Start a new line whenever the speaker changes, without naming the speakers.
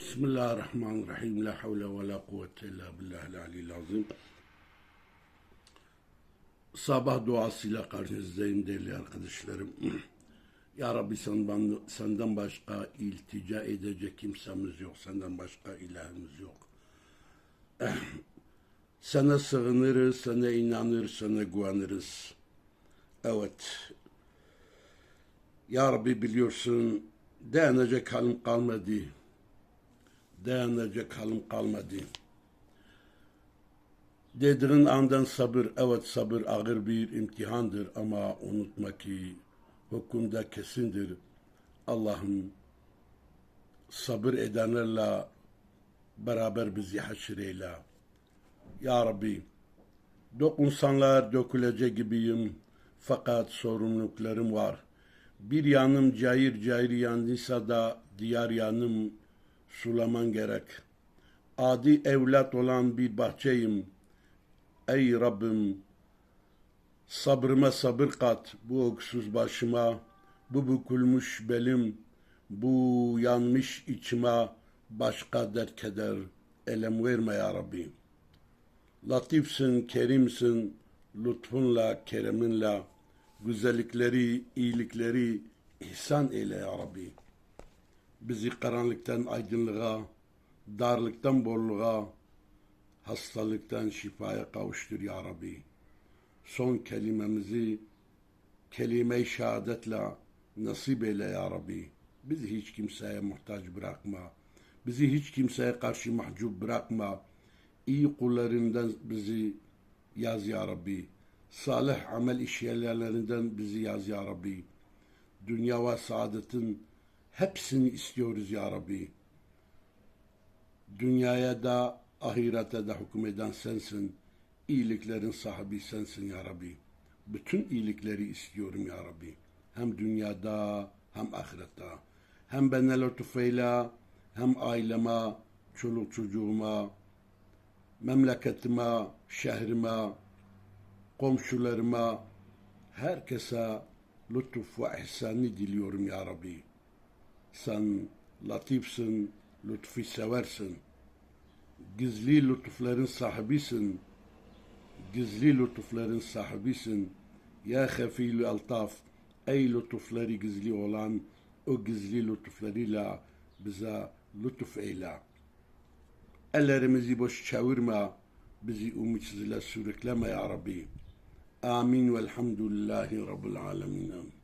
Bismillahirrahmanirrahim. La havle ve la kuvvete illa billahil aliyyil azim. Sabah duasıyla karşınızdayım değerli arkadaşlarım. Ya Rabbi senden başka iltica edecek kimsemiz yok. Senden başka ilahımız yok. Sana sığınırız, sana inanır, sana güveniriz. Evet. Ya Rabbi biliyorsun dayanacak halim kalmadı. Dayanacak halim kalmadı. Dediğin andan sabır, evet sabır ağır bir imtihandır ama unutma ki hükümde kesindir. Allah'ım sabır edenlerle beraber bizi haşr eyle. Ya Rabbi, dokunsanlar dökülecek gibiyim fakat sorumluluklarım var. Bir yanım cayır cayır yandıysa da diğer yanım sulaman gerek. Adi evlat olan bir bahçeyim. Ey Rabbim, sabrıma sabır kat, bu öksüz başıma, bu bükülmüş belim, bu yanmış içime başka dert keder, elem verme ya Rabbi. Latifsin, kerimsin, lütfunla, kereminle, güzellikleri, iyilikleri ihsan eyle ya Rabbi. Bizi karanlıktan aydınlığa, darlıktan bolluğa, hastalıktan şifaya kavuştur ya Rabbi. Son kelimemizi kelime-i şehadetle nasip eyle ya Rabbi. Bizi hiç kimseye muhtaç bırakma. Bizi hiç kimseye karşı mahcup bırakma. İyi kullarından bizi yaz ya Rabbi. Salih amel işyerlerinden bizi yaz ya Rabbi. Dünya ve saadetin hepsini istiyoruz ya Rabbi. Dünyaya da ahirete de hükmeden sensin. İyiliklerin sahibi sensin ya Rabbi. Bütün iyilikleri istiyorum ya Rabbi. Hem dünyada hem ahirette. Hem bana lütfeyle hem aileme, çoluk çocuğuma, memleketime, şehrime, komşularıma, herkese lütuf ve ihsanı diliyorum ya Rabbi. Sen latifsin, lütfu seversin. Gizli lütufların sahibisin. Gizli lütufların sahibisin. Ya hafîl altaf. Ey lütufları gizli olan o gizli lütuflarıyla bize lütuf eyle. Ellerimizi boş çevirme. Bizi umitsizle sürükleme ya Rabbi. Amin velhamdülillahi Rabbil alemin.